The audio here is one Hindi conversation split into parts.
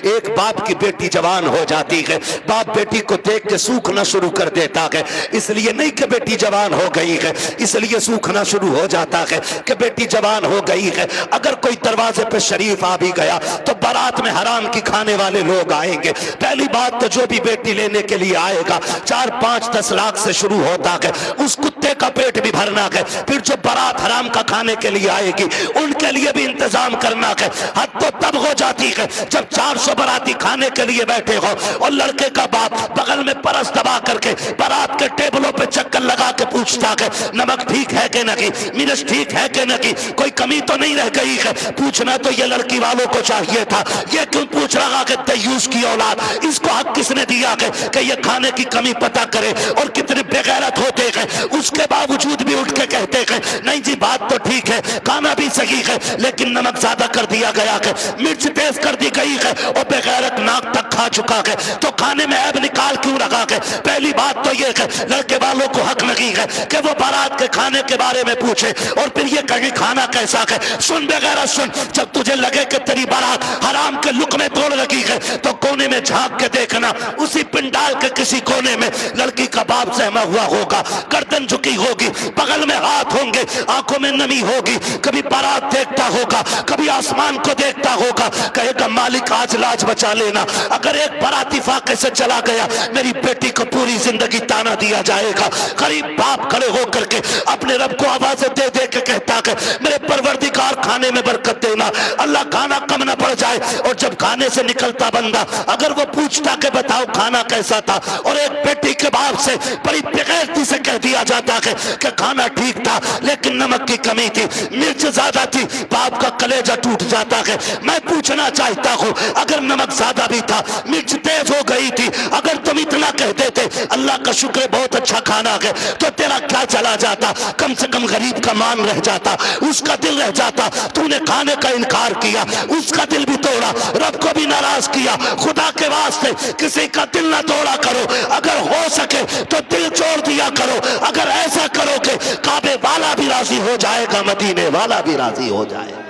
एक बाप की बेटी जवान हो जाती है, बाप बेटी को देख के सूखना शुरू कर देता है। इसलिए नहीं कि बेटी जवान हो गई है इसलिए सूखना शुरू हो जाता है कि बेटी जवान हो गई है। अगर कोई दरवाजे पे शरीफ आ भी गया तो बारात में हराम की खाने वाले लोग आएंगे। पहली बात तो जो भी बेटी लेने के लिए आएगा 4, 5, 10 लाख से शुरू होता है, उस कुत्ते का पेट भी भरना है। फिर जो बारात हराम का खाने के लिए आएगी उनके लिए भी इंतजाम करना है। हद तो तब हो जाती है जब 400 बाराती खाने के लिए बैठे हो और लड़के का बाप बगल में परस दबा करके बारात के टेबलों पे चक्कर लगा के पूछता है नमक ठीक है कि नहीं, मिर्च ठीक है कि नहीं, कोई कमी तो नहीं रह गई है। पूछना तो ये लड़की वालों को चाहिए था, ये क्यों पूछ रहा कि तयूस की औलाद, इसको हक किसने दिया कि ये खाने की कमी पता करे। और कितने बेगैरत होते हैं, उसके बावजूद भी उठ के कहते हैं नहीं जी बात तो ठीक है, खाना भी सही है, लेकिन नमक ज्यादा कर दिया गया है, मिर्च तेज कर दी गई है और बेगैरत नाक तक खा चुका है, तो खाने में ऐब निकाल क्यों रखा है। पहली बात तो ये है लड़के वालों को हक नहीं है कि वो बारात के खाने के बारे में पूछे और फिर ये कहे खाना कैसा है। सुन बेगैरत सुन, जब तुझे लगे कि तेरी बारात हराम के लुक में तोड़ लगी है तो कोने में झांक के देखना, उसी पिंडाल के किसी कोने में लड़की का बाप सहमा हुआ होगा, गर्दन झुकी होगी, बगल में हाथ होंगे, आंखों में नमी होगी, कभी बारात देखता होगा, कभी आसमान को देखता होगा, कहेगा मालिक आज लाज बचा लेना, अगर एक बाराती फाके से चला गया मेरी बेटी को पूरी जिंदगी ताना दिया जाएगा। गरीब बाप खड़े होकर के अपने रब को आवाजें दे दे के कहता है मेरे परवरदिगार खाने में बरकत देना, अल्लाह खाना कम ना पड़ जाए। और जब खाने से निकलता बंदा अगर वो पूछता कि बताओ खाना कैसा था, और एक बेटी के बाप से बड़ी बेगैरती से कह दिया जाता है कि खाना ठीक था लेकिन नमक की कमी थी, मिर्च ज्यादा थी, बाप का कलेजा टूट जाता है। मैं पूछना चाहता हूँ अगर नमक ज्यादा भी था, मिर्च तेज हो गई थी, अगर तुम इतना कह देते अल्लाह का शुक्र बहुत अच्छा खाना है, तो तेरा क्या चला जाता, कम से कम गरीब का मान रह जाता, उसका दिल रह जाता। तूने खाने का इनकार किया, उसका दिल भी तोड़ा, रब को भी नाराज किया। खुदा के वास्ते किसी का दिल ना तोड़ा करो, अगर हो सके तो दिल छोड़ दिया करो। अगर ऐसा करोगे काबे वाला भी राजी हो जाएगा, मदीने वाला भी राजी हो जाएगा।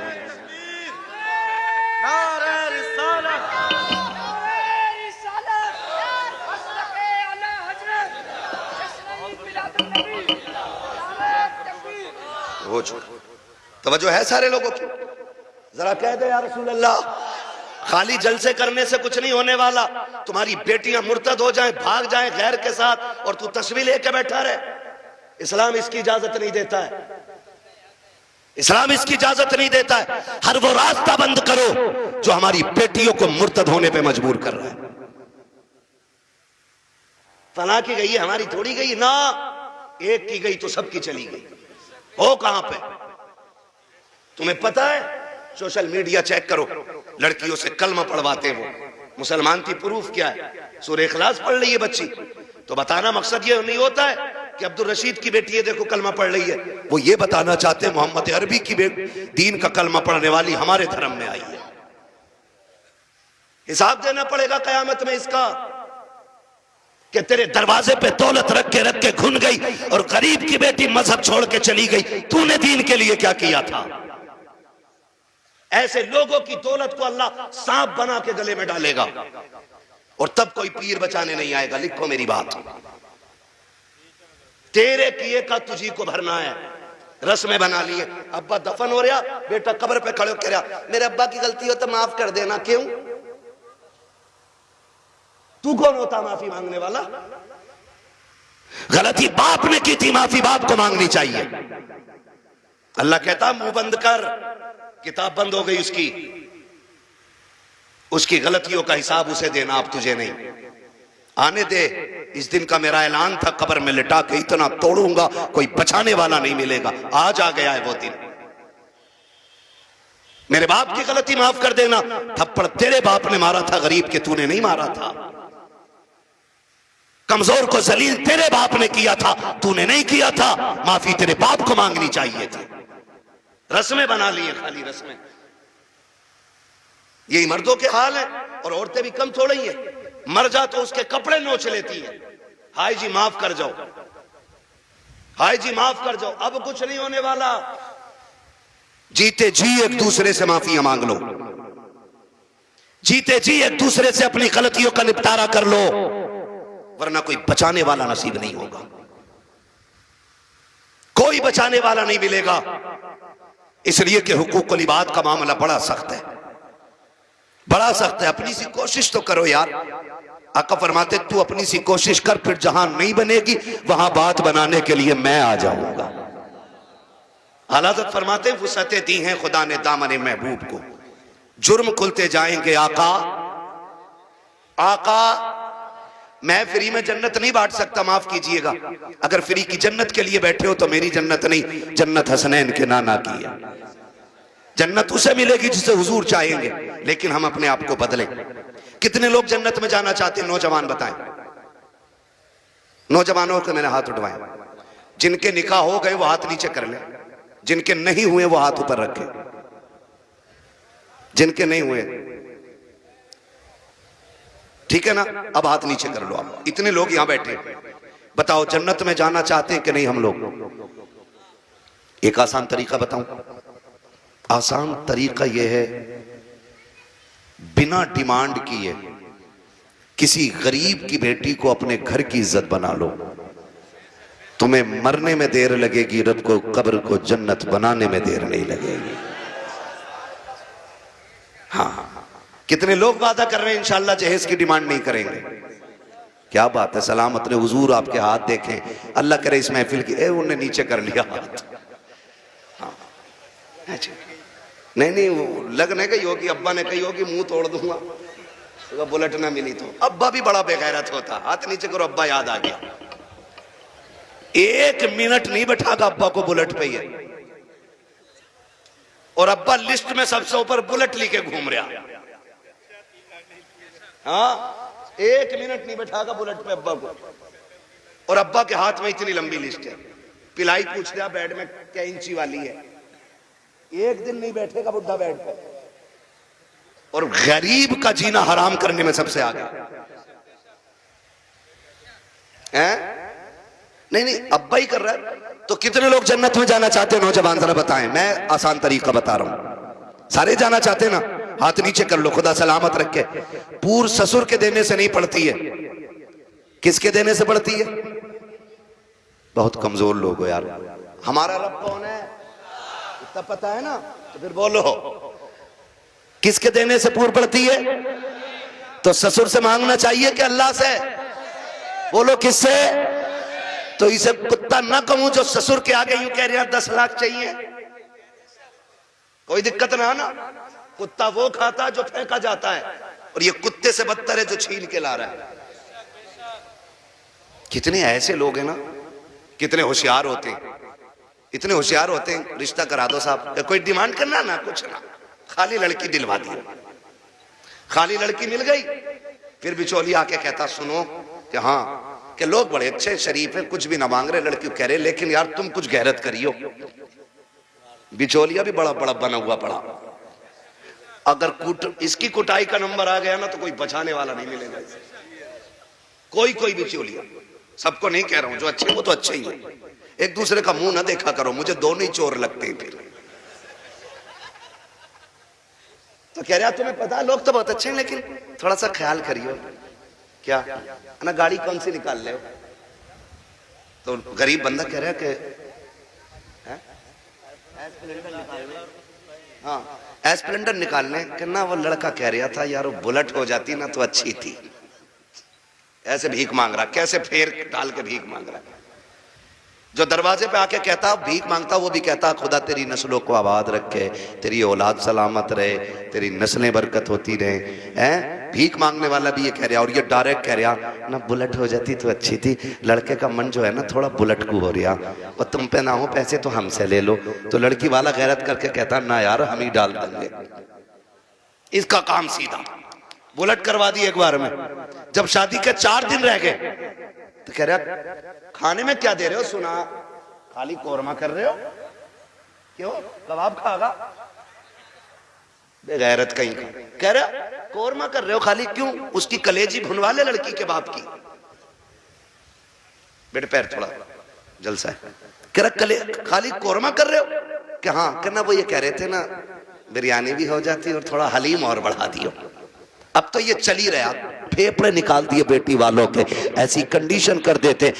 तवज्जो है सारे लोगों की, जरा कह दे या रसूल अल्लाह, खाली जलसे करने से कुछ नहीं होने वाला। तुम्हारी बेटियां मुर्तद हो जाएं, भाग जाएं गैर के साथ और तू तस्वीर लेके बैठा रहे, इस्लाम इसकी इजाजत नहीं देता है, इस्लाम इसकी इजाजत नहीं देता है। हर वो रास्ता बंद करो जो हमारी बेटियों को मुर्तद होने पे मजबूर कर रहा है। फला की गई है हमारी थोड़ी गई ना, एक की गई तो सबकी चली गई। हो कहां पे तुम्हें पता है? सोशल मीडिया चेक करो, लड़कियों से कलमा पढ़वाते हो, मुसलमान थी, प्रूफ क्या है? सूरह इखलास पढ़ रही है बच्ची, तो बताना मकसद ये नहीं होता है कि अब्दुल रशीद की बेटी है देखो कलमा पढ़ रही है, वो ये बताना चाहते हैं मोहम्मद अरबी की दीन का कलमा पढ़ने वाली हमारे धर्म में आई है। हिसाब देना पड़ेगा कयामत में इसका कि तेरे दरवाजे पे दौलत रख के घुन गई और गरीब की बेटी मजहब छोड़ के चली गई, तूने दीन के लिए क्या किया था? ऐसे लोगों की दौलत को अल्लाह सांप बना के गले में डालेगा और तब कोई पीर बचाने नहीं आएगा। लिखो मेरी बात, तेरे किए का तुझी को भरना है। रस्में बना लिए, अब्बा दफन हो रहा, बेटा कब्र पे खड़े कह रहा मेरे अब्बा की गलती हो तो माफ कर देना। क्यों? तू कौन होता माफी मांगने वाला? गलती बाप ने की थी, माफी बाप को मांगनी चाहिए। अल्लाह कहता मुंह बंद कर, किताब बंद हो गई उसकी गलतियों का हिसाब उसे देना, आप तुझे नहीं। आने दे, इस दिन का मेरा ऐलान था, कब्र में लिटा के इतना तोड़ूंगा कोई बचाने वाला नहीं मिलेगा। आज आ गया है वो दिन। मेरे बाप की गलती माफ कर देना, थप्पड़ तेरे बाप ने मारा था गरीब के, तूने नहीं मारा था। कमजोर को जलील तेरे बाप ने किया था, तूने नहीं किया था। माफी तेरे बाप को मांगनी चाहिए थी। रस्में बना लिए, खाली रस्में। यही मर्दों के हाल है और औरतें भी कम थोड़ी है। मर जा तो उसके कपड़े नोच लेती है, हाय जी माफ कर जाओ, हाय जी माफ कर जाओ। अब कुछ नहीं होने वाला, जीते जी एक दूसरे से माफिया मांग लो। जीते जी एक दूसरे से अपनी गलतियों का निपटारा कर लो, वरना कोई बचाने वाला नसीब नहीं होगा, कोई बचाने वाला नहीं मिलेगा। इसलिए कि हुकूकुल इबाद का मामला बड़ा सख्त है, बड़ा सख्त है। अपनी सी कोशिश तो करो यार। आका फरमाते तू अपनी सी कोशिश कर, फिर जहां नहीं बनेगी वहां बात बनाने के लिए मैं आ जाऊंगा। हालात फरमाते वुसअतें दी हैं खुदा ने दामन महबूब को, जुर्म खुलते जाएंगे आका। आका मैं फ्री में जन्नत नहीं बांट सकता, माफ कीजिएगा। अगर फ्री की जन्नत के लिए बैठे हो तो मेरी जन्नत नहीं, जन्नत हसनैन के नाना की है। जन्नत उसे मिलेगी जिसे हुजूर चाहेंगे, लेकिन हम अपने आप को बदलें। कितने लोग जन्नत में जाना चाहते हैं? नौजवान बताएं, नौजवानों को मैंने हाथ उठवाएं। जिनके निकाह हो गए वो हाथ नीचे कर ले, जिनके नहीं हुए वो हाथ ऊपर रखे। जिनके नहीं हुए ठीक है ना, अब हाथ नीचे कर लो। आप इतने लोग यहां बैठे, बताओ जन्नत में जाना चाहते हैं कि नहीं हम लोग? एक आसान तरीका बताऊं, आसान तरीका यह है, बिना डिमांड किए किसी गरीब की बेटी को अपने घर की इज्जत बना लो। तुम्हें मरने में देर लगेगी, रब को कब्र को जन्नत बनाने में देर नहीं लगेगी। हाँ, कितने लोग वादा कर रहे हैं इंशाअल्लाह जहेज की डिमांड नहीं करेंगे। क्या बात है, सलामत ने हुजूर आपके हाथ देखें, अल्लाह करे इस महफिल की। उन्होंने नीचे कर लिया हाथ। हाँ नहीं वो लगने गई होगी, अब्बा ने कही होगी मुंह तोड़ दूंगा तो बुलेट ना मिली तो। अब्बा भी बड़ा बेगैरत होता, हाथ नीचे करो, अब्बा याद आ गया। 1 मिनट नहीं बैठागा अब्बा को बुलेट पे ही, और अब्बा लिस्ट में सबसे ऊपर बुलेट लेके घूम रहा। हाँ 1 मिनट नहीं बैठागा बुलेट पे अब्बा को, और अब्बा के हाथ में इतनी लंबी लिस्ट है। पिलाई पूछ लिया बेड में क्या इंची वाली है, 1 दिन नहीं बैठेगा बुढ़ा बेड पे। और गरीब का जीना हराम करने में सबसे आगे हैं? नहीं अब्बा ही कर रहा है। तो कितने लोग जन्नत में जाना चाहते हैं? नौजवान जरा बताएं, मैं आसान तरीका बता रहा हूं। सारे जाना चाहते हैं ना? हाथ नीचे कर लो, खुदा सलामत रखे। पूर ससुर के देने से नहीं पड़ती है, किसके देने से पड़ती है? बहुत कमजोर लोग हो यार। हमारा रब कौन है इतना पता है ना? तो फिर बोलो किसके देने से पूर पड़ती है? तो ससुर से मांगना चाहिए कि अल्लाह से? बोलो किससे? तो इसे कुत्ता ना कहूं जो ससुर के आगे यूं कह रहे हैं 10 लाख चाहिए, कोई दिक्कत ना है ना। कुत्ता वो खाता जो फेंका जाता है, और ये कुत्ते से बदतर है जो छीन के ला रहा है। कितने ऐसे लोग हैं ना, कितने होशियार होते हैं, इतने होशियार होते हैं। रिश्ता करा दो साहब, कोई डिमांड करना ना, कुछ ना, खाली लड़की दिलवा दी। खाली लड़की मिल गई, फिर बिचौली आके कहता सुनो कि हाँ कि लोग बड़े अच्छे शरीफ हैं, कुछ भी ना मांग रहे, लड़की कह रहे लेकिन यार तुम कुछ गैरत करियो। बिचौलिया भी बड़ा बड़ा बना हुआ पड़ा। अगर इसकी कुटाई का नंबर आ गया ना तो कोई बचाने वाला नहीं मिलेगा। कोई बिचौलिया, सबको नहीं कह रहा हूं, जो अच्छे वो तो अच्छे ही है। एक दूसरे का मुंह ना देखा करो, मुझे दोनों ही चोर लगते हैं। फिर तो कह रहा तुम्हें पता है लोग तो बहुत अच्छे हैं, लेकिन थोड़ा सा ख्याल करियो। क्या ना गाड़ी कौन सी निकाल ले? तो गरीब बंदा कह रहा है कि हाँ एस्प्लेंडर निकालने के ना। वो लड़का कह रहा था यार वो बुलेट हो जाती ना तो अच्छी थी। ऐसे भीख मांग रहा, कैसे फेर डाल के भीख मांग रहा। जो दरवाजे पे आके कहता भीख मांगता, वो भी कहता खुदा तेरी नस्लों को आबाद रखे, तेरी औलाद सलामत रहे, तेरी नस्लें बरकत होती रहे। हैं? भीख मांगने वाला भी ये कह रहा, और ये डायरेक्ट कह रहा ना बुलेट हो जाती तो अच्छी थी। लड़के का मन जो है ना थोड़ा बुलेट को हो रहा, और तुम पे ना हो पैसे तो हमसे ले लो। तो लड़की वाला गैरत करके कहता ना यार हम ही डाल देंगे। इसका काम सीधा बुलेट करवा दी एक बार में। जब शादी के 4 दिन रह गए तो कह रहा खाने में क्या दे रहे हो? सुना खाली कोरमा कर रहे हो, क्यों कबाब खागा? बेगैरत कहीं का। कह रहा कोरमा कर रहे हो खाली, क्यों? उसकी कलेजी भुनवा ले लड़की के बाप की। बेटे पैर थोड़ा जलसा है। कह रहा खाली कोरमा कर रहे हो? क्या हाँ? कहना वो ये कह रहे थे ना बिरयानी भी हो जाती और थोड़ा हलीम और बढ़ा दियो। अब तो ये चल ही रहा, फेफड़े निकाल दिए बेटी वालों के, ऐसी कंडीशन कर देते।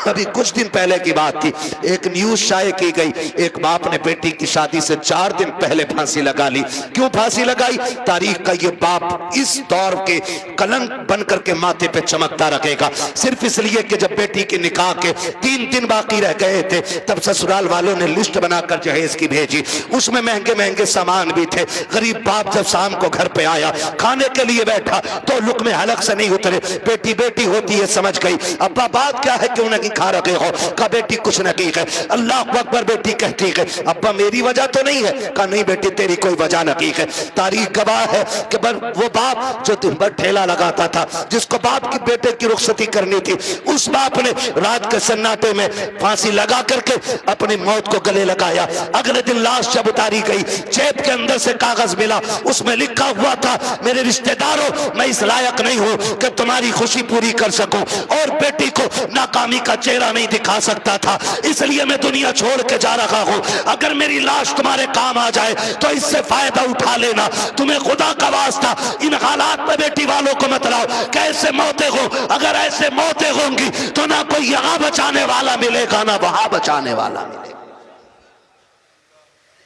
अभी कुछ दिन पहले की बात थी, एक न्यूज शाये की गई, एक बाप ने बेटी की शादी से 4 दिन पहले फांसी लगा ली। क्यों फांसी लगाई? तारीख का ये बाप इस दौर के कलंक बन करके माथे पे चमकता रखेगा, सिर्फ इसलिए कि जब बेटी के निकाह के 3 दिन बाकी रह गए थे तब ससुराल वालों ने लिस्ट बनाकर जहेज की भेजी, उसमें महंगे महंगे सामान भी थे। गरीब बाप जब शाम को घर पे आया, खाने के लिए बैठा तो लुक़्मे हलक से नहीं उतरे। बेटी बेटी होती है, समझ गई। अब्बा बात क्या है, क्यों नहीं खा रखे हो? कहा बेटी कुछ नहीं है। अल्लाह अकबर बेटी कहती है, अब्बा मेरी वजह तो नहीं है? कहा नहीं बेटी तेरी कोई वजह नहीं है। तारीख गवाह है कि वो बाप जो दिन भर ठेला लगाता था, जिसको बाप की बेटे की रुखसती करनी थी, उस बाप ने रात के सन्नाटे में फांसी लगा करके अपनी मौत को गले लगाया। अगले दिन लाश जब उतारी गई, जेब के अंदर से कागज मिला, उसमें लिखा हुआ था, मेरे रिश्तेदारों मैं इस लायक नहीं हूं कि तुम्हारी खुशी पूरी कर सकूं, और बेटी को नाकामी का चेहरा नहीं दिखा सकता था, इसलिए मैं दुनिया छोड़ के जा रहा हूं। अगर मेरी लाश तुम्हारे काम आ जाए तो इससे फायदा उठा लेना। तुम्हें खुदा का वास्ता इन हालात में बेटी वालों को मत लाओ। कैसे मौतें हो, अगर ऐसे मौतें होंगी तो ना कोई यहां बचाने वाला मिलेगा ना वहां बचाने वाला मिलेगा।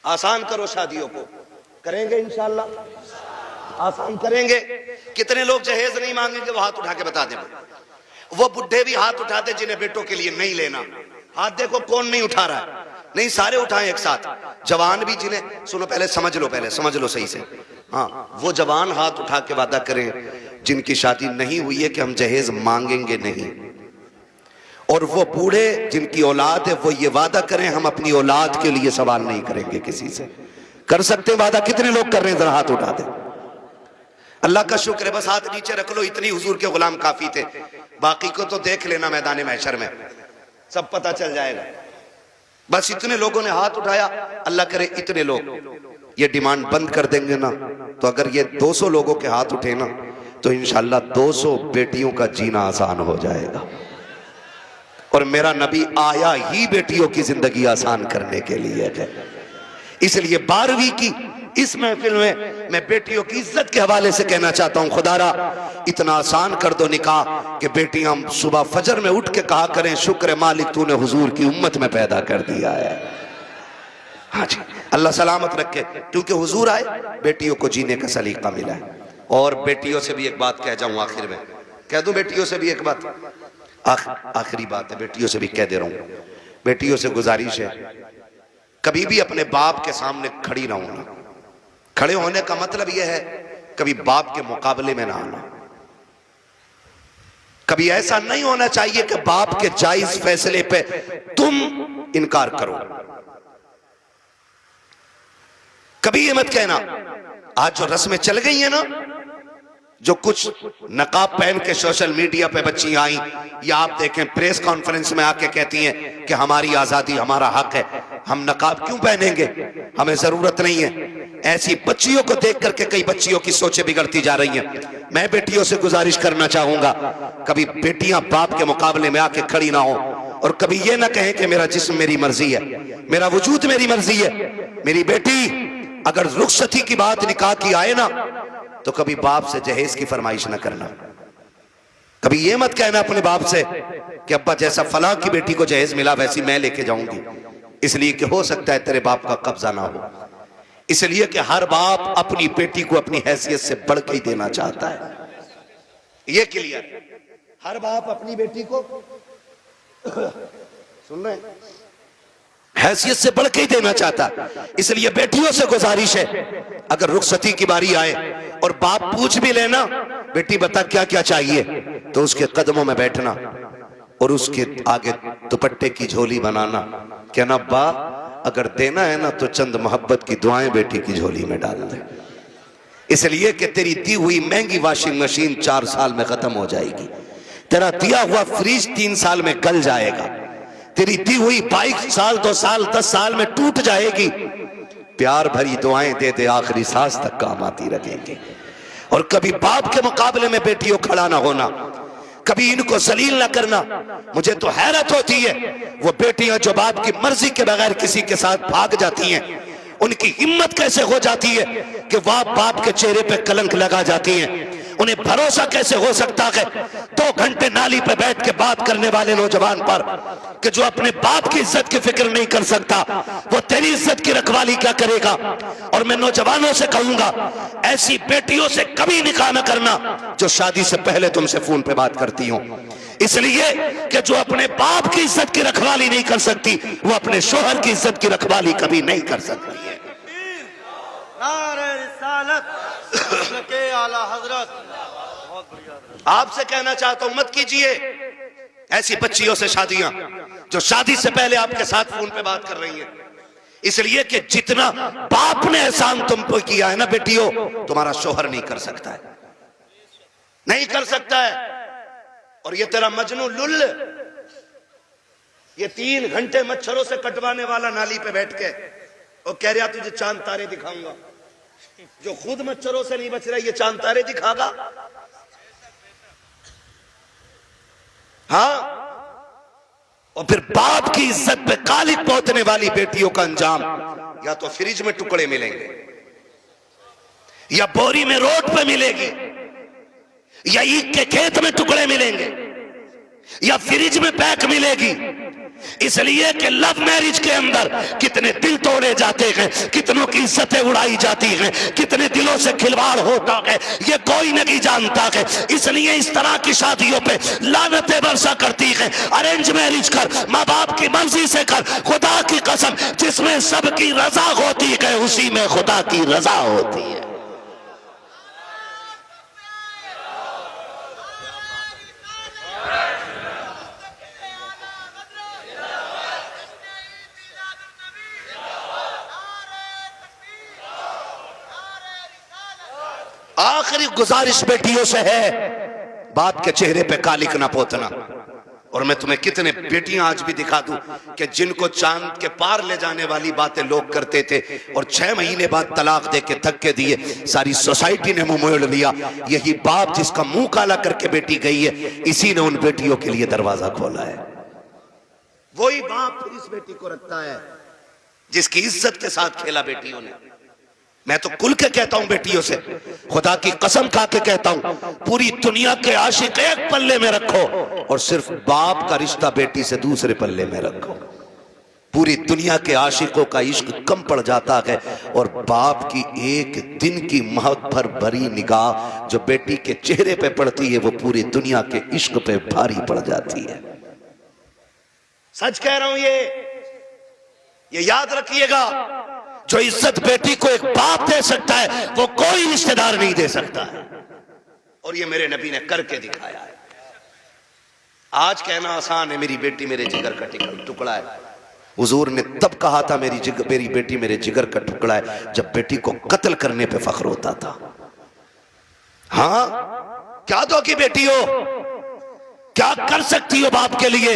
आसान करो शादियों को, करेंगे इंशाअल्लाह, आसान करेंगे। कितने लोग जहेज नहीं मांगेंगे वो हाथ उठा के बता दे। वो बुढ़े भी हाथ उठाते जिन्हें बेटों के लिए नहीं लेना। हाथ देखो कौन नहीं उठा रहा है, नहीं सारे उठाएं एक साथ। जवान भी जिन्हें, सुनो पहले समझ लो, पहले समझ लो सही से। हाँ, वो जवान हाथ उठा के वादा करें जिनकी शादी नहीं हुई है कि हम जहेज मांगेंगे नहीं। और वो बूढ़े जिनकी औलाद है वो ये वादा करें हम अपनी औलाद के लिए सवाल नहीं करेंगे किसी से। कर सकते हैं वादा? कितने लोग कर रहे हैं? जरा हाथ उठा दे। अल्लाह का शुक्र है, बस हाथ नीचे रख लो, इतनी हुजूर के गुलाम काफी थे। बाकी को तो देख लेना मैदान महशर में, सब पता चल जाएगा। बस इतने लोगों ने हाथ उठाया, अल्लाह करे इतने लोग ये डिमांड बंद कर देंगे ना, तो अगर ये 200 लोगों के हाथ उठे ना तो इंशाल्लाह 200 बेटियों का जीना आसान हो जाएगा। और मेरा नबी आया ही बेटियों की जिंदगी आसान करने के लिए है। इसलिए 12वीं की इस महफिल में मैं बेटियों की इज्जत के हवाले से कहना चाहता हूं, खुदारा इतना आसान कर दो निकाह कि बेटियां सुबह फजर में उठ के कहा करें, शुक्र मालिक तूने हुजूर की उम्मत में पैदा कर दिया है। हाँ जी, अल्लाह सलामत रखे, क्योंकि हुजूर आए, बेटियों को जीने का सलीका मिला है। और बेटियों से भी एक बात कह जाऊं आखिर में, कह दूं बेटियों से भी एक बात, आखिरी बात है, बेटियों से भी कह दे रहा हूं। बेटियों से गुजारिश है, कभी भी अपने बाप के सामने खड़ी ना होना। खड़े होने का मतलब यह है कभी बाप के मुकाबले में ना आना। कभी ऐसा नहीं होना चाहिए कि बाप के जायज फैसले पे तुम इनकार करो। कभी ये मत कहना, आज जो रस्में चल गई है ना, जो कुछ नकाब पहन के सोशल मीडिया पे बच्ची आई, या आप देखें प्रेस कॉन्फ्रेंस में आके कहती हैं कि हमारी आजादी हमारा हक है, हम नकाब क्यों पहनेंगे, हमें जरूरत नहीं है। ऐसी बच्चियों को देख करके कई बच्चियों की सोचें बिगड़ती जा रही हैं। मैं बेटियों से गुजारिश करना चाहूंगा, कभी बेटियां बाप के मुकाबले में आके खड़ी ना हो, और कभी ये ना कहें कि मेरा जिस्म मेरी मर्जी है, मेरा वजूद मेरी मर्जी है। मेरी बेटी अगर रुखसती की बात निकाह की आए ना, तो कभी बाप से जहेज की फरमाइश ना करना। कभी ये मत कहना अपने बाप से कि अब्बा जैसा फलां की बेटी को जहेज मिला वैसी मैं लेके जाऊंगी, इसलिए कि हो सकता है तेरे बाप का कब्जा ना हो। इसलिए कि हर बाप अपनी बेटी को अपनी हैसियत से बढ़ के ही देना चाहता है। ये क्लियर, हर बाप अपनी बेटी को सुन रहे हैं, हैसियत से बढ़ के ही देना चाहता। इसलिए बेटियों से गुजारिश है, अगर रुखसती की बारी आए और बाप पूछ भी लेना बेटी बता क्या क्या चाहिए, तो उसके कदमों में बैठना और उसके आगे दुपट्टे की झोली बनाना, कहना बा अगर देना है ना तो चंद मोहब्बत की दुआएं बेटी की झोली में डाल दे, इसलिए कि तेरी दी हुई महंगी वॉशिंग मशीन 4 साल में खत्म हो जाएगी, तेरा दिया हुआ फ्रिज 3 साल में गल जाएगा, तेरी दी हुई बाइक 1 साल 2 साल 10 साल में टूट जाएगी। प्यार भरी दुआएं दे दे आखिरी सांस तक काम आती रहेंगी। और कभी बाप के मुकाबले में बेटियों खड़ा ना होना, कभी इनको जलील ना करना। मुझे तो हैरत होती है वो बेटियां जो बाप की मर्जी के बगैर किसी के साथ भाग जाती हैं, उनकी हिम्मत कैसे हो जाती है कि वह बाप के चेहरे पे कलंक लगा जाती हैं। उन्हें भरोसा कैसे हो सकता है 2 घंटे नाली पे बैठ के बात करने वाले नौजवान पर कि जो अपने बाप की इज्जत की फिक्र नहीं कर सकता, वो तेरी इज्जत की रखवाली क्या करेगा। और मैं नौजवानों से कहूंगा, ऐसी बेटियों से कभी निकाह न करना जो शादी से पहले तुमसे फोन पे बात करती हो, इसलिए कि जो अपने बाप की इज्जत की रखवाली नहीं कर सकती, वो अपने शोहर की इज्जत की रखवाली कभी नहीं कर सकती है। आपसे कहना चाहता हूं, मत कीजिए ऐसी बच्चियों से शादियां जो शादी से पहले आपके साथ फोन पे बात कर रही हैं, इसलिए कि जितना बाप ने एहसान तुम पर किया है ना बेटियों, तुम्हारा शोहर नहीं कर सकता है, नहीं कर सकता है। और ये तेरा मजनू लुल, ये 3 घंटे मच्छरों से कटवाने वाला नाली पे बैठ के और कह रहा तुझे चांद तारे दिखाऊंगा, जो खुद मच्छरों से नहीं बच रहा ये चांद तारे दिखागा। हाँ, और फिर बाप की इज्जत पे कालिक पोतने वाली बेटियों का अंजाम या तो फ्रिज में टुकड़े मिलेंगे, या बोरी में रोड पे मिलेगी, या ईख के खेत में टुकड़े मिलेंगे, या फ्रिज में पैक मिलेगी। इसलिए कि लव मैरिज के अंदर कितने दिल तोड़े जाते हैं, कितनों की इज्जतें उड़ाई जाती हैं, कितने दिलों से खिलवाड़ होता है, ये कोई नहीं जानता है। इसलिए इस तरह की शादियों पे लानतें बरसा करती है। अरेंज मैरिज कर, माँ बाप की मर्जी से कर, खुदा की कसम जिसमें सबकी रजा होती है उसी में खुदा की रजा होती है। आखिरी गुजारिश बेटियों से है, बाप के चेहरे पे कालिक ना पोतना। और मैं तुम्हें कितने बेटियां आज भी दिखा दूं कि जिनको चांद के पार ले जाने वाली बातें लोग करते थे और 6 महीने बाद तलाक दे के धक्के दिए, सारी सोसाइटी ने मुंह मोड़ लिया। यही बाप जिसका मुंह काला करके बेटी गई है, इसी ने उन बेटियों के लिए दरवाजा खोला है। वही बाप फिर इस बेटी को रखता है जिसकी इज्जत के साथ खेला बेटियों ने। मैं तो कुल के कहता हूं बेटियों से, खुदा की कसम खा के कहता हूं, पूरी दुनिया के आशिक एक पल्ले में रखो और सिर्फ बाप का रिश्ता बेटी से दूसरे पल्ले में रखो। पूरी दुनिया के आशिकों का इश्क कम पड़ जाता है और बाप की एक दिन की मोहब्बत भरी निगाह जो बेटी के चेहरे पे पड़ती है, वो पूरी दुनिया के इश्क पे भारी पड़ जाती है। सच कह रहा हूं, ये याद रखिएगा, जो इज्जत बेटी को एक बाप दे सकता है वो कोई रिश्तेदार नहीं दे सकता है। और ये मेरे नबी ने करके दिखाया है। आज कहना आसान है, मेरी बेटी मेरे जिगर का टुकड़ा है। हुजूर ने तब कहा था मेरी बेटी मेरे जिगर का टुकड़ा है, जब बेटी को कत्ल करने पे फख्र होता था। हाँ, क्या दो की बेटी हो, क्या कर सकती हो बाप के लिए,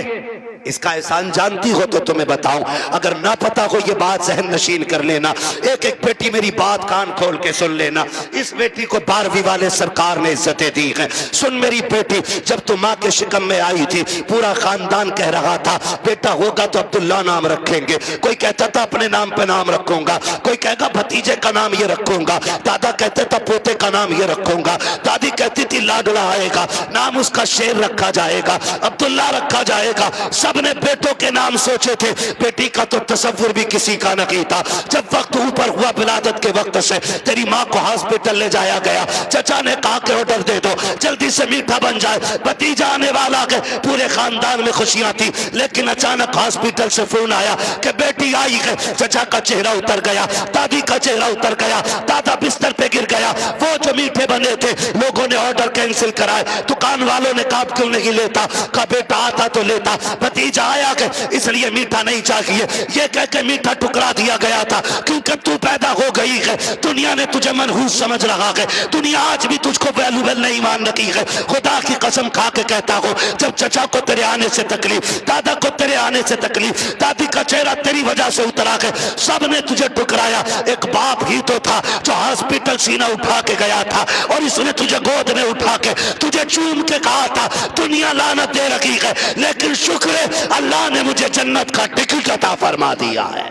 इसका एहसान जानती हो तो तुम्हें बताऊं। अगर ना पता हो ये बात जहन नशीन कर लेना। एक एक बेटी मेरी बात कान खोल के सुन लेना। इस बेटी को 12वीं वाले सरकार ने इज्जतें दी हैं। सुन मेरी बेटी, जब तू माँ के शिकम में आई थी, पूरा खानदान कह रहा था बेटा होगा तो अब्दुल्ला नाम रखेंगे। कोई कहता था अपने नाम पे नाम रखूंगा, कोई कहेगा भतीजे का नाम ये रखूंगा, दादा कहते था पोते का नाम ये रखूंगा, दादी कहती थी लाडला आएगा, नाम उसका शेर रखा जाएगा, अब्दुल्ला रखा जाएगा। सबने बेटों के नाम सोचे थे, बेटी का तो तसव्वुर भी किसी का नहीं था। जब वक्त ऊपर हुआ विलादत के वक्त से, तेरी माँ को हॉस्पिटल ले जाया गया। चचा ने कहा कि ऑर्डर दे दो, जल्दी से मीठा बन जाए, भतीजा आने वाला है। पूरे खानदान में खुशियां थी, लेकिन अचानक हॉस्पिटल से फोन आया कि बेटी आई है। चचा का चेहरा उतर गया, दादी का चेहरा उतर गया, दादा बिस्तर पे गिर गया। वो जो मीठे बने थे, लोगों ने ऑर्डर कैंसिल कराए। दुकान वालों ने कहा क्यों नहीं लेता, कहा बेटा आता तो लेता, भतीजा आया कि इसलिए मीठा नहीं चाहिए। ये कह के मीठा टुकड़ा दिया गया था, क्योंकि तू पैदा हो गई है। दुनिया ने तुझे मनहूस समझ रहा है, दुनिया आज भी तुझको वैल्यूबल नहीं मान रही है। खुदा की कसम खा के कहता हूं, जब चचा को तेरे आने से तकलीफ, दादा को तेरे आने से तकलीफ, दादी का चेहरा तेरी वजह से उतरा है, सब ने तुझे ठुकराया। एक बाप ही तो था जो हॉस्पिटल सीना उठा के गया था और इसने तुझे गोद में उठा के तुझे चूम के कहा था दुनिया लानत दे रखी है, लेकिन शुक्र है अल्लाह ने मुझे जन्नत का टिकट अता फरमा दिया है।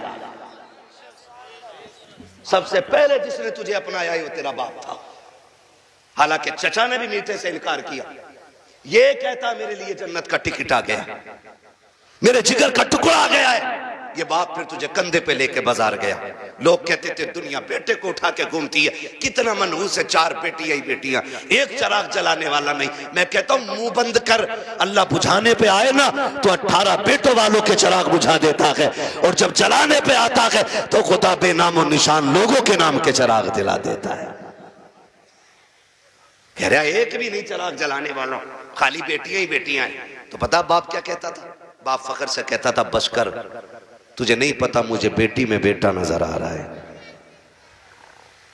सबसे पहले जिसने तुझे अपनाया वो तेरा बाप था। हालांकि चचा ने भी मीठे से इनकार किया। ये कहता मेरे लिए जन्नत का टिकट आ गया, मेरे जिगर का टुकड़ा आ गया है। ये बाप फिर तुझे कंधे पे लेके बाजार गया। लोग कहते थे दुनिया बेटे को उठा के घूमती है, कितना मनहूस है, 4 बेटियां ही बेटियां, एक चिराग जलाने वाला नहीं। मैं कहता हूं मुंह बंद कर, अल्लाह बुझाने पे आए ना तो 18 बेटों वालों के चिराग बुझा देता है, और जब जलाने पे आता है तो खुदा बेनामो निशान लोगों के नाम के चिराग दिला देता है। कह रहा एक भी नहीं चिराग जलाने वालों, खाली बेटियां ही बेटियां हैं। तो पता बाप क्या कहता था? बाप फखर से कहता था बस कर, तुझे नहीं पता मुझे बेटी में बेटा नजर आ रहा है,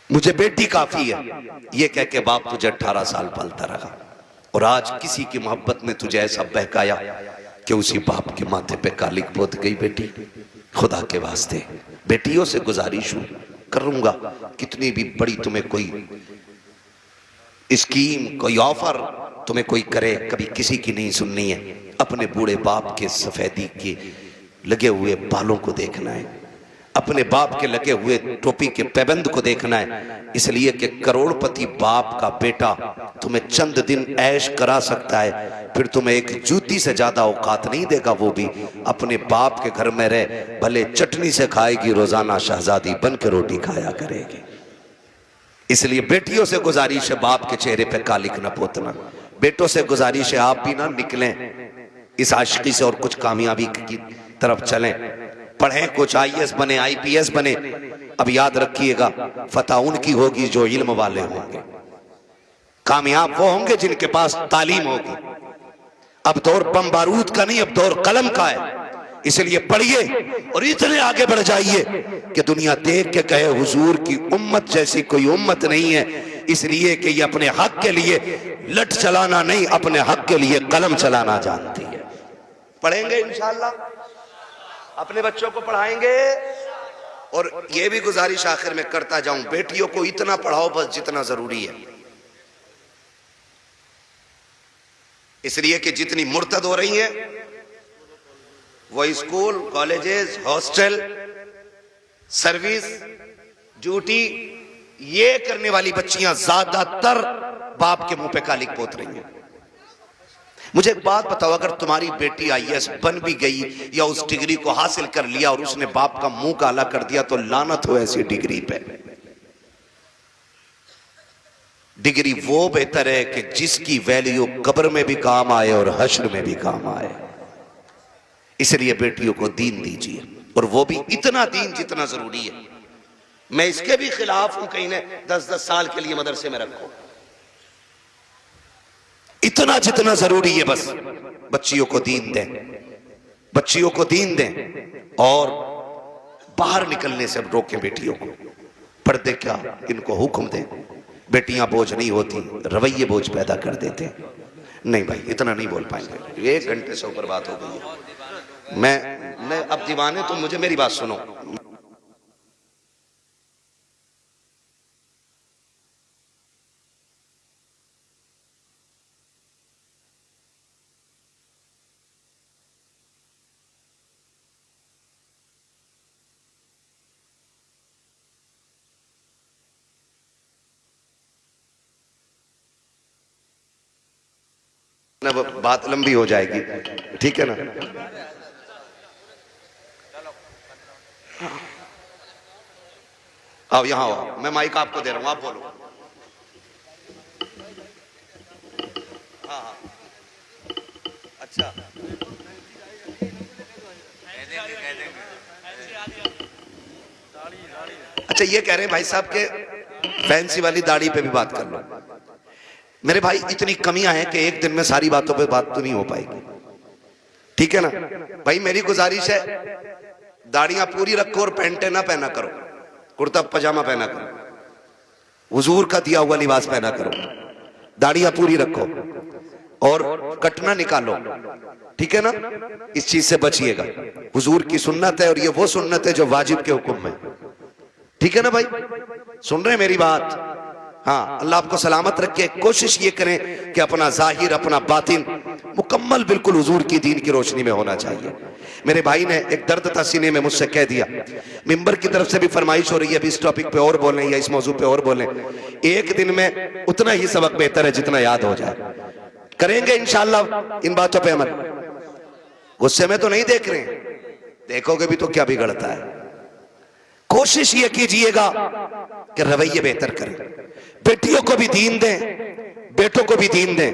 मुझे बेटी काफी है। ये कह के बाप तुझे 18 साल पालता रहा, और आज किसी की मोहब्बत ने तुझे ऐसा बहकाया कि उसी बाप के माथे पे कालिक बोत गई बेटी। खुदा के वास्ते बेटियों से गुजारिश करूंगा, कितनी भी बड़ी तुम्हें कोई स्कीम, कोई ऑफर तुम्हें कोई करे, कभी किसी की नहीं सुननी है। अपने बूढ़े बाप के सफेदी के लगे हुए बालों को देखना है, अपने बाप के लगे हुए टोपी के पैबंद को देखना है, इसलिए कि करोड़पति बाप का बेटा तुम्हें चंद दिन ऐश करा सकता है, फिर तुम्हें एक जूती से ज्यादा औकात नहीं देगा। वो भी अपने बाप के घर में रह, भले चटनी से खाएगी, रोजाना शहजादी बन के रोटी खाया करेगी। इसलिए बेटियों से गुजारिश है बाप के चेहरे पे कालिक न पोतना। बेटों से गुजारिश है आप भी ना निकलें इस आशिकी से और कुछ कामयाबी की तरफ चलें, पढ़ें, कुछ IAS बने, IPS बने। अब याद रखिएगा फतह उनकी होगी जो इल्म वाले होंगे, कामयाब वो होंगे जिनके पास तालीम होगी। अब दौर बम बारूद का नहीं, अब दौर कलम का है। इसलिए पढ़िए और इतने आगे बढ़ जाइए कि दुनिया देख के कहे हुजूर की उम्मत जैसी कोई उम्मत नहीं है, इसलिए कि ये अपने हक के लिए लठ चलाना नहीं, अपने हक के लिए कलम चलाना जानती है। पढ़ेंगे इंशाअल्लाह, अपने बच्चों को पढ़ाएंगे। और ये भी गुजारिश आखिर में करता जाऊं, बेटियों को इतना पढ़ाओ बस जितना जरूरी है, इसलिए कि जितनी मुर्तद हो रही हैं वो school, colleges, hostel, service, duty, ये करने वाली बच्चियां ज्यादातर बाप के मुंह पे कालिक पोत रही हैं। मुझे एक बात बताओ, अगर तुम्हारी बेटी IAS बन भी गई या उस डिग्री को हासिल कर लिया और उसने बाप का मुंह काला कर दिया, तो लानत हो ऐसी डिग्री पे। डिग्री वो बेहतर है कि जिसकी वैल्यू कब्र में भी काम आए और हश्र में भी काम आए। इसलिए बेटियों को दीन दीजिए, और वो भी इतना दीन जितना जरूरी है। मैं इसके भी खिलाफ हूं कहीं ने 10-10 साल के लिए मदरसे में रखो, इतना जितना जरूरी है बस बच्चियों को दीन दें, बच्चियों को दीन दें, और बाहर निकलने से रोकें बेटियों को। पर्दे क्या, इनको हुक्म दें। बेटियां बोझ नहीं होती, रवैये बोझ पैदा कर देते। नहीं भाई इतना नहीं बोल पाएंगे, 1 घंटे से ऊपर बात हो गई है। मैं अब दीवाने, तो मुझे मेरी बात सुनो। ना बात लंबी हो जाएगी, ठीक है ना। आओ यहां आओ, मैं माइक आपको दे रहा हूं, आप बोलो। हाँ हाँ अच्छा, अच्छा ये कह रहे हैं भाई साहब के फैंसी वाली दाढ़ी पे भी बात कर लो। मेरे भाई इतनी कमियां हैं कि एक दिन में सारी बातों पे बात तो नहीं हो पाएगी, ठीक है ना भाई। मेरी गुजारिश है दाढ़ियां पूरी रखो और पैंटे ना पहना करो, कुर्ता पजामा पहना करो, हुजूर का दिया हुआ लिबास पहना करो, दाढ़ियां पूरी रखो और कटना निकालो, ठीक है ना। इस चीज से बचिएगा, हुजूर की सुन्नत है और ये वो सुन्नत है जो वाजिब के हुक्म में, ठीक है ना भाई। सुन रहे हैं मेरी बात? हाँ, अल्लाह आपको सलामत रखे। कोशिश ये करें कि अपना जाहिर अपना बातिन मुकम्मल बिल्कुल हुजूर की दीन की रोशनी में होना चाहिए। मेरे भाई ने एक दर्द था सीने में, मुझसे कह दिया, मिंबर की तरफ से भी फरमाइश हो रही है अभी इस टॉपिक पे और बोलें या इस मौजू पे और बोलें, एक दिन में उतना ही सबक बेहतर है जितना याद हो जाए। करेंगे इंशाअल्लाह इन बातों पे अमल। गुस्से में तो नहीं देख रहे हैं, देखोगे भी तो क्या बिगड़ता है। कोशिश ये कीजिएगा कि रवैये बेहतर करें, बेटियों को भी दीन दें, बेटों को भी दीन दें,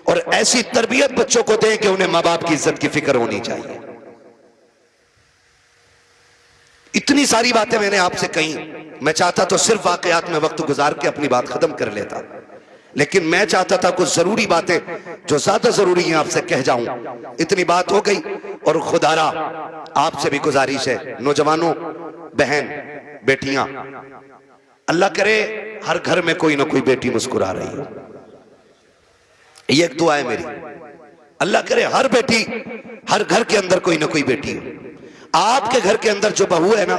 और ऐसी तरबियत बच्चों को दें कि उन्हें माँ बाप की इज्जत की फिक्र होनी चाहिए। इतनी सारी बातें मैंने आपसे कही, मैं चाहता तो सिर्फ वाकयात में वक्त गुजार के अपनी बात खत्म कर लेता, लेकिन मैं चाहता था कुछ जरूरी बातें जो ज्यादा जरूरी हैं आपसे कह जाऊं। इतनी बात हो गई, और खुदारा आपसे भी गुजारिश है, नौजवानों, बहन, बेटियां, अल्लाह करे हर घर में कोई ना कोई बेटी मुस्कुरा रही हो। ये एक दुआ है मेरी, अल्लाह करे हर बेटी, हर घर के अंदर कोई ना कोई बेटी हो। आपके घर के अंदर जो बहू है ना,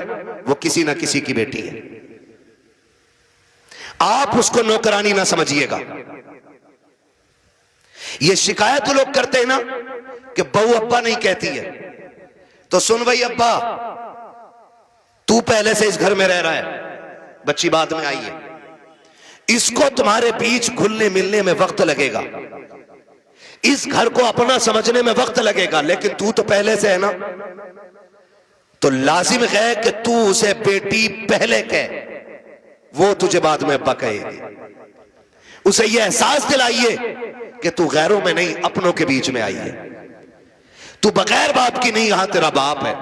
वो किसी ना किसी की बेटी है। आप उसको नौकरानी ना समझिएगा। ये शिकायत तो लोग करते हैं ना कि बहू अब्बा नहीं कहती है, तो सुन भाई अब्बा, तू पहले से इस घर में रह रहा है, बच्ची बाद में आई है, इसको तुम्हारे बीच घुलने मिलने में वक्त लगेगा, इस घर को अपना समझने में वक्त लगेगा, लेकिन तू तो पहले से है ना, तो लाजिम है कि तू उसे बेटी पहले कह, वो तुझे बाद में अब्बा कहेगी। उसे यह एहसास दिलाइए कि तू गैरों में नहीं, अपनों के बीच में आई है। तू बगैर बाप की नहीं, यहां तेरा बाप है।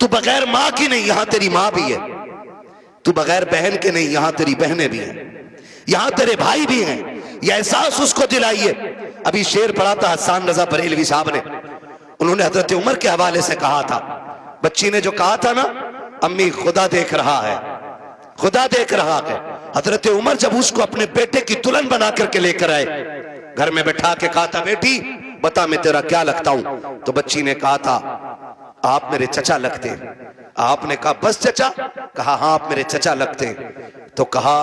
तू बगैर मां की नहीं, यहां तेरी मां भी है। तू बगैर बहन के नहीं, यहां तेरी बहनें भी हैं, यहां तेरे भाई भी हैं। यह एहसास उसको दिलाइए। अभी शेर पढ़ा था हसन रजा बरेलवी साहब ने, उन्होंने हजरत उमर के हवाले से कहा था, बच्ची ने जो कहा था ना, अम्मी खुदा देख रहा है, खुदा देख रहा है। हजरत उमर जब उसको अपने बेटे की दुल्हन बना करके लेकर आए, घर में बैठा के कहा था, बेटी बता मैं तेरा क्या लगता हूं? तो बच्ची ने कहा था, आप मेरे चचा लगते हैं। आपने कहा बस चचा? कहा हाँ आप मेरे चचा लगते हैं। तो कहा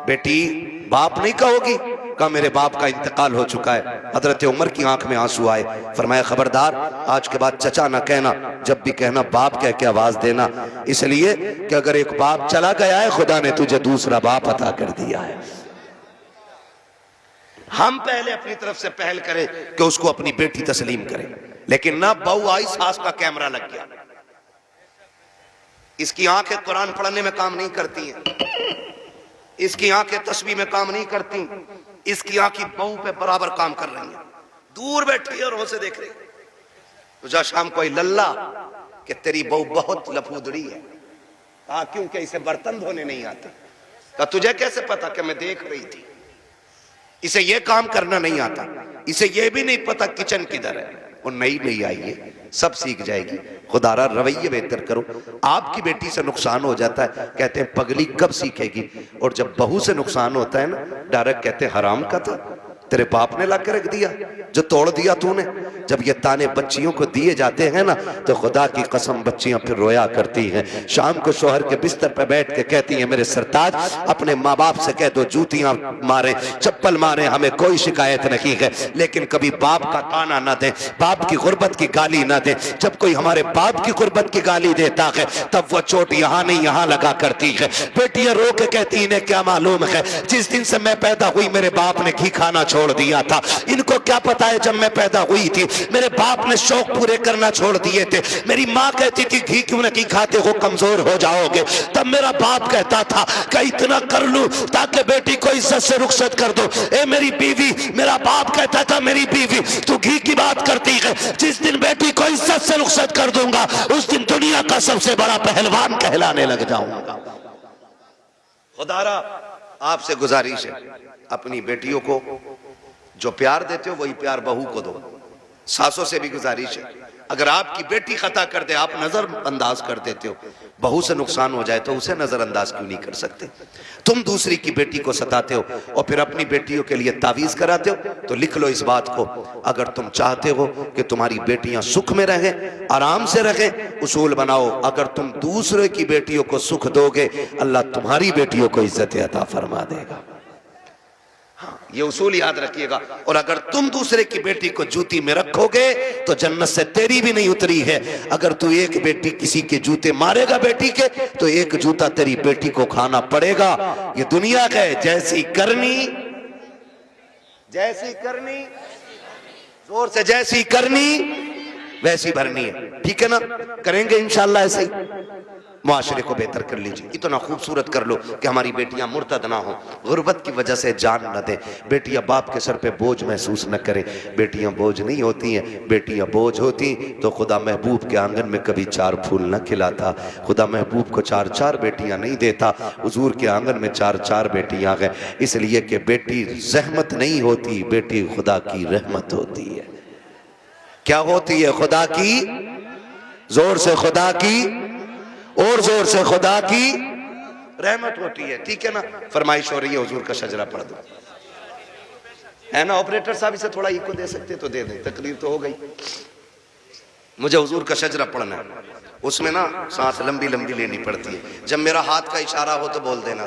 बेटी बाप नहीं कहोगी? कहा मेरे बाप का इंतकाल हो चुका है। हजरत उमर की आंख में आंसू आए, फरमाया खबरदार आज के बाद चचा ना कहना, जब भी कहना बाप कह के आवाज देना, इसलिए कि अगर एक बाप चला गया है, खुदा ने तुझे दूसरा बाप अता कर दिया है। हम पहले अपनी तरफ से पहल करें कि उसको अपनी बेटी तस्लीम करें, लेकिन ना बहू आई, सास का कैमरा लग गया, इसकी आंखें कुरान पढ़ने में काम नहीं करती हैं, इसकी आंखें तस्बीह में काम नहीं करती, इसकी आंखें बहू पे बराबर काम कर रही हैं, दूर बैठी है और से देख रही। तुझा शाम कोई लल्ला कि तेरी बहू बहुत लफूदड़ी है। कहा क्योंकि इसे बर्तन धोने नहीं आते। कहा तुझे कैसे पता? कि मैं देख रही थी। इसे ये काम करना नहीं आता, इसे ये भी नहीं पता किचन किधर है। वो नई नई आई है, सब सीख जाएगी। खुदारा रवैये बेहतर करो। आपकी बेटी से नुकसान हो जाता है, कहते हैं पगली कब सीखेगी, और जब बहू से नुकसान होता है ना, डायरेक्ट कहते हैं हराम का था, तेरे बाप ने ला के रख दिया, जो तोड़ दिया तूने। जब ये ताने बच्चियों को दिए जाते हैं ना, तो खुदा की कसम बच्चियां फिर रोया करती हैं। शाम को शोहर के बिस्तर पर बैठ के कहती हैं, मेरे सरताज अपने माँ बाप से कह दो जूतियां मारे, चप्पल मारे, हमें कोई शिकायत नहीं है, लेकिन कभी बाप का ताना ना दे, बाप की गुर्बत की गाली ना दे। जब कोई हमारे बाप की गुर्बत की गाली देता है, तब वो चोट यहाँ नहीं यहाँ लगा करती है। बेटियां रो के कहती, इन्हें क्या मालूम है, जिस दिन से मैं पैदा हुई मेरे बाप ने घी खाना छोड़ दिया था। इनको क्या पता है जब मैं पैदा हुई थी मेरे बाप ने शौक पूरे करना छोड़ दिए थे। मेरी माँ कहती थी घी क्यों नहीं खाते हो, कमजोर हो जाओगे। तब मेरा बाप कहता था कि इतना कर लूं ताकि बेटी को इज्जत से रुखसत कर दो। ए मेरी बीवी, मेरा बाप कहता था मेरी बीवी तू घी की बात करती है, जिस दिन बेटी को इज्जत से रुखसत कर दूंगा उस दिन दुनिया का सबसे बड़ा पहलवान कहलाने लग जाऊंगा। खुदारा आपसे गुजारिश है, अपनी बेटियों को जो प्यार देते हो वही प्यार बहू को दो। सासों से भी गुजारिश है, अगर आपकी बेटी खता कर दे आप नजरअंदाज कर देते हो, बहू से नुकसान हो जाए तो उसे नजरअंदाज क्यों नहीं कर सकते? तुम दूसरी की बेटी को सताते हो और फिर अपनी बेटियों के लिए तावीज कराते हो, तो लिख लो इस बात को, अगर तुम चाहते हो कि तुम्हारी बेटियां सुख में रहें, आराम से रहें, उसूल बनाओ, अगर तुम दूसरे की बेटियों को सुख दोगे, अल्लाह तुम्हारी बेटियों को इज्जत अता फरमा देगा। हाँ, ये उसूल याद रखिएगा। और अगर तुम दूसरे की बेटी को जूती में रखोगे तो जन्नत से तेरी भी नहीं उतरी है। अगर तू एक बेटी किसी के जूते मारेगा बेटी के, तो एक जूता तेरी बेटी को खाना पड़ेगा। ये दुनिया का है, जैसी करनी जोर से, जैसी करनी वैसी भरनी है। ठीक है ना? करेंगे इंशाअल्लाह ऐसे ही, मुआशरे को बेहतर कर लीजिए। इतना खूबसूरत कर लो कि हमारी बेटियां मुर्तद ना हो, गुर्बत की वजह से जान न दे, बेटियां बाप के सर पे बोझ महसूस न करें। बेटियां बोझ नहीं होती हैं, बेटियां बोझ होती तो खुदा महबूब के आंगन में कभी 4 फूल न खिलाता। खुदा महबूब को 4-4 बेटियां नहीं देता, हुजूर के आंगन में 4-4 बेटियां गए, इसलिए कि बेटी रहमत नहीं होती, बेटी खुदा की रहमत होती है। क्या होती है? खुदा की, जोर से खुदा की, और जोर से खुदा की रहमत होती है। ठीक है ना? फरमाइश हो रही है हुजूर का शजरा पढ़ दो, है ना? ऑपरेटर साहब इसे थोड़ा इको दे सकते तो दे दें, तकरीर तो हो गई। मुझे हुजूर का शजरा पढ़ना है, उसमें ना सांस लंबी लंबी लेनी पड़ती है। जब मेरा हाथ का इशारा हो तो बोल देना,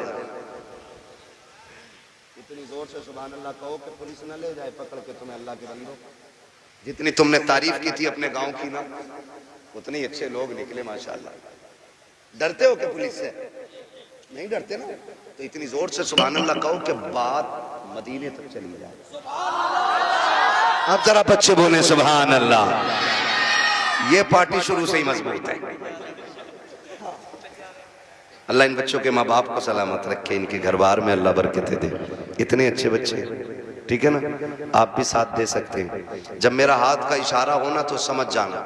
इतनी जोर से सुभान अल्लाह कहो कि पुलिस न ले जाए पकड़ के तुम्हें। अल्लाह के बंदो, जितनी तुमने तारीफ की थी अपने गांव की ना, उतने अच्छे लोग निकले माशाअल्लाह। डरते हो कि पुलिस से? नहीं डरते ना? तो इतनी जोर से सुभान अल्लाह कहो कि बात मदीने तक चली जाए। अब जरा बच्चे बोले सुभान अल्लाह। ये पार्टी शुरू से ही मजबूत है। अल्लाह इन बच्चों के माँ बाप को सलामत रखे, इनके घर बार में अल्लाह बरकतें दे। इतने अच्छे बच्चे, ठीक है ना? आप भी साथ दे सकते हैं। जब मेरा हाथ का इशारा होना तो समझ जाना।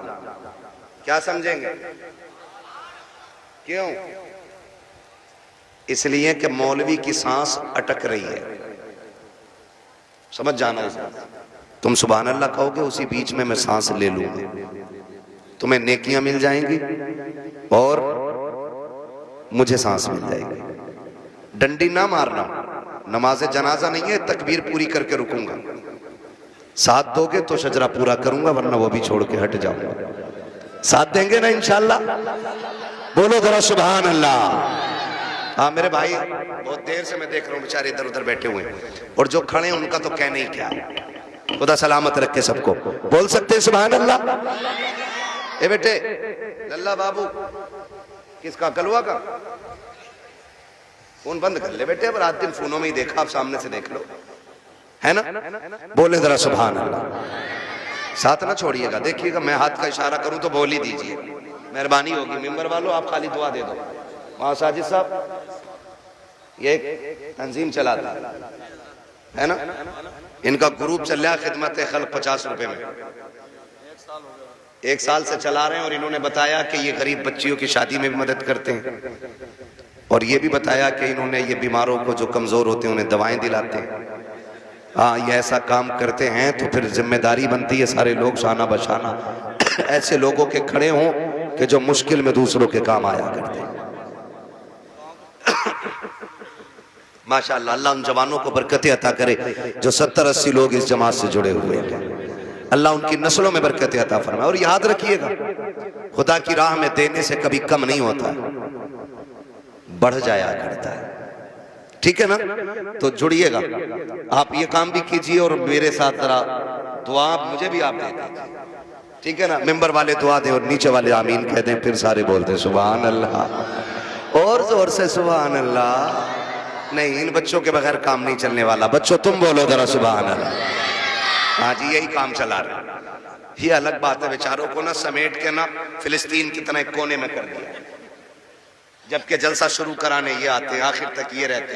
क्या समझेंगे? क्यों? इसलिए कि मौलवी की सांस अटक रही है, समझ जाना। तुम सुभान अल्लाह कहोगे, उसी बीच में मैं सांस ले लूंगा, तुम्हें नेकियां मिल जाएंगी और मुझे सांस मिल जाएगी। डंडी ना मारना, नमाज जनाजा नहीं है, तकबीर पूरी करके रुकूंगा। साथ दोगे तो शजरा पूरा करूंगा, वरना वो भी छोड़ के हट जाऊंगा। साथ देंगे ना इंशाअल्लाह? बोलो जरा सुभान अल्लाह। हाँ मेरे भाई, बहुत देर से मैं देख रहा हूँ बेचारे इधर उधर बैठे हुए हैं, और जो खड़े हैं उनका तो कहने ही क्या। खुदा सलामत रखे सबको। बोल सकते हैं सुभान अल्लाह? ए बेटे लल्ला बाबू, किसका? कलवा का? फोन बंद कर ले बेटे, अब रात दिन फोनों में ही देखा, आप सामने से देख लो, है ना? बोले जरा सुभान अल्लाह। साथ ना छोड़िएगा, देखिएगा मैं हाथ का इशारा करूं तो बोल ही दीजिए, मेहरबानी होगी। मेंबर वालों आप खाली दुआ दे दो। वहां साजिद साहब ये तंजीम चलाता है ना, इनका ग्रुप चल रहा है खिदमत खल्क 50 रुपए में, 1 साल से चला रहे हैं। और इन्होंने बताया कि ये गरीब बच्चियों की शादी में भी मदद करते हैं, और ये भी बताया कि इन्होंने ये बीमारों को जो कमजोर होते हैं उन्हें दवाएं दिलाते हैं। हाँ, ये ऐसा काम करते हैं तो फिर जिम्मेदारी बनती है सारे लोग शाना बशाना ऐसे लोगों के खड़े हों कि जो मुश्किल में दूसरों के काम आया करते हैं। माशाअल्लाह, अल्लाह उन जवानों को बरकतें अता करे जो 70-80 लोग इस जमात से जुड़े हुए हैं। अल्लाह उनकी नस्लों में बरकतें अता फरमाए। और याद रखिएगा, खुदा की राह में देने से कभी कम नहीं होता, बढ़ जाया करता है। ठीक है ना? तो जुड़िएगा, आप ये काम भी कीजिए और मेरे साथ जरा दुआ मुझे भी आप दे दीजिए, ठीक है ना? मेंबर वाले दुआ दें और नीचे वाले आमीन कह दें, फिर सारे बोलते हैं सुभान अल्लाह, और जोर से सुभान अल्लाह। नहीं, इन बच्चों के बगैर काम नहीं चलने वाला। बच्चों तुम बोलो जरा सुभान अल्लाह। हाँ जी, यही काम चला रहे। ये अलग बात है, बेचारों को ना समेट के ना फिलिस्तीन की तरह एक कोने में कर दिया, जबकि जलसा शुरू कराने ये आते हैं, आखिर तक ये रहते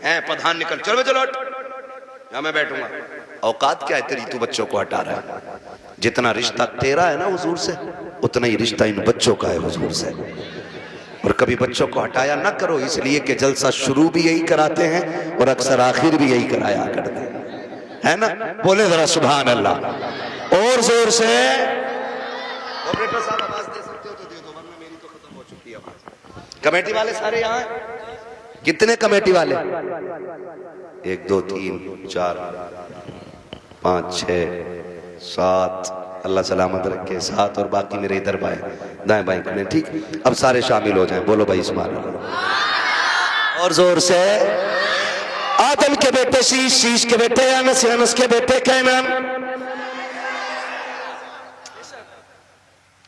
हैं। प्रधान निकल, चलो चलो यहाँ मैं बैठूंगा। औकात क्या है तेरी, तू बच्चों को हटा रहा है। जितना रिश्ता तेरा है ना हुजूर से, उतना ही रिश्ता इन बच्चों का है हुजूर से। और कभी बच्चों को हटाया ना करो, इसलिए कि जलसा शुरू भी यही कराते हैं और अक्सर आखिर भी यही कराया करते हैं, है ना? बोले जरा सुभान अल्लाह और जोर से। ऑपरेटर साहब आवाज दे सकते हो तो दे दो, वरना मेरी तो खत्म हो चुकी है आवाज। कमेटी वाले सारे यहाँ हैं? कितने कमेटी वाले? 1 2 3 4 5 6 7, अल्लाह सलामत रखे, 7, और बाकी मेरे इधर बाएं दाएं बाएं खड़े। ठीक, अब सारे शामिल हो जाएं। बोलो भाई सुभान अल्लाह और जोर से। आदम के बेटे बेटे शीश, शीश के बेटे अनस, अनस के बेटे कैनान।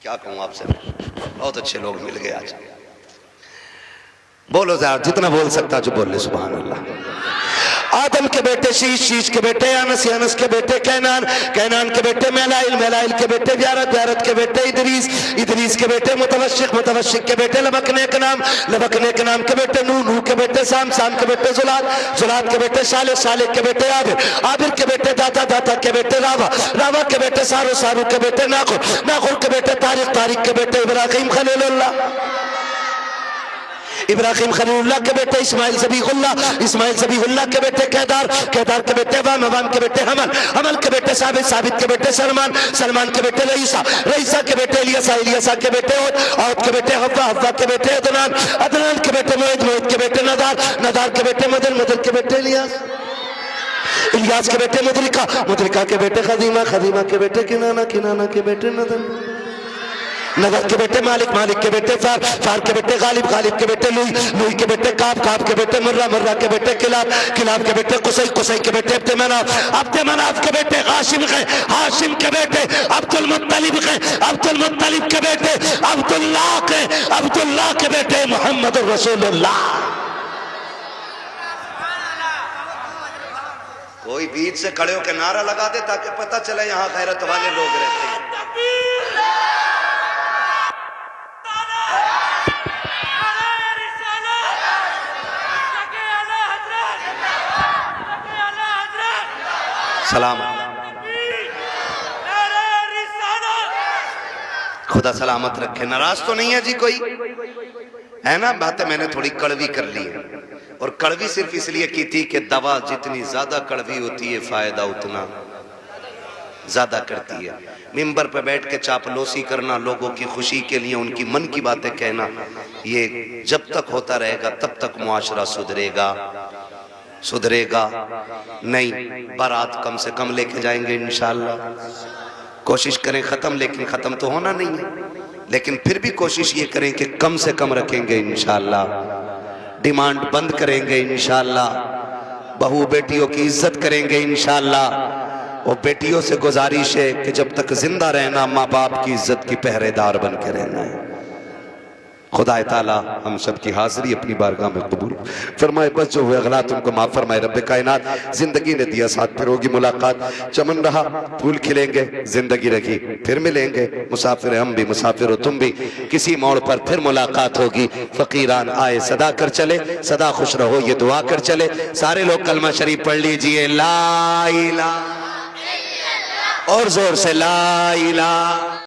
क्या कहूं आपसे, बहुत अच्छे लोग मिल गए आज। बोलो जरा, जितना बोल सकता जो बोल ले सुभान अल्लाह। आदम के बेटे शीश, शीश के बेटे अनस, अनस के बेटे कैनान, कैनान के बेटे मेलाइल, मेलाइल के बेटे व्यारत, व्यारत के बेटे इदरीस, इदरीस के बेटे मुतवश्शिक, मुतवश्शिक के बेटे लबकने के नाम, लबकने के नाम के बेटे नूह, नूह के बेटे साम, साम के बेटे जुलाद, जुलाद के बेटे साले, साले के बेटे आबिर, आबिर के बेटे दाता, दाता के बेटे रावा, रावा के बेटे सारू, सारू के बेटे नाखुर, नाखुर के बेटे तारिक, तारिक के बेटे इब्राहिम खलीलुल्लाह, इब्राहिम खलीलुल्लाह के बेटे इस्माइल ज़बीहुल्लाह, इस्माइल ज़बीहुल्लाह के बेटे केदार, केदार के बेटे वाम, वाम के बेटे हमल, हमल के बेटे साबित, साबित के बेटे सलमान, सलमान के बेटे रईसा, रईसा के बेटे इलियासा, इलियासा के बेटे औद, औद के बेटे हव्वा, हव्वा के बेटे अदनान, अदनान के बेटे मोहित, मोहित के बेटे नदार, नदार के बेटे मदन, मदन के बेटे इलियास, इलियास के बेटे मुदरिका, मुदरिका के बेटे खदीमा, खदीमा के बेटे किनाना, किनाना के बेटे नदन, नदर के बेटे मालिक, मालिक के बेटे फार, फार के बेटे गालिब, गालिब के बेटे लुई, लुई के बेटे काब, काब के बेटे मुर्रा, मुर्रा के बेटे किलाब, किलाब के बेटे कुसै, कुसै के बेटे अब्दे मनाफ, अब्दे मनाफ के बेटे हाशिम के, हाशिम के बेटे अब्दुल मुत्तलिब के, अब्दुल मुत्तलिब के बेटे अब्दुल्लाह के, अब्दुल्लाह के बेटे मोहम्मद रसूलुल्लाह। कोई बीच से खड़े होकर नारा लगा दे ताकि पता चले यहाँ गैरत वाले लोग रहते हैं। सलाम, खुदा सलामत रखे। नाराज तो नहीं है जी कोई, है ना? बातें मैंने थोड़ी कड़वी कर ली है, और कड़वी सिर्फ इसलिए की थी कि दवा जितनी ज्यादा कड़वी होती है फायदा उतना ज्यादा करती है। मिंबर पे बैठ के चापलूसी करना, लोगों की खुशी के लिए उनकी मन की बातें कहना, ये जब तक होता रहेगा तब तक मुआशरा सुधरेगा, सुधरेगा नहीं। बारात कम से कम लेके जाएंगे इंशाअल्लाह, कोशिश करें खत्म, लेकिन खत्म तो होना नहीं है, लेकिन फिर भी कोशिश ये करें कि कम से कम रखेंगे इंशाअल्लाह। डिमांड बंद करेंगे इंशाअल्लाह, बहू बेटियों की इज्जत करेंगे इंशाअल्लाह। और बेटियों से गुजारिश है कि जब तक जिंदा रहना माँ बाप की इज्जत की पहरेदार बन के रहना है। खुदा ताला हम सब की हाजिरी अपनी बारगाह में कबूल फरमाए, बस जो हुए गलत उनको माफ फरमाए। रब्बे कायनात जिंदगी ने दिया साथ, फिर होगी मुलाकात, चमन रहा फूल खिलेंगे, जिंदगी रखी फिर मिलेंगे, मुसाफिर हम भी मुसाफिर हो तुम भी, किसी मोड़ पर फिर मुलाकात होगी। फकीरान आए सदा कर चले, सदा खुश रहो ये दुआ कर चले। सारे लोग कलमा शरीफ पढ़ लीजिए, ला इलाहा, और जोर से ला इलाहा।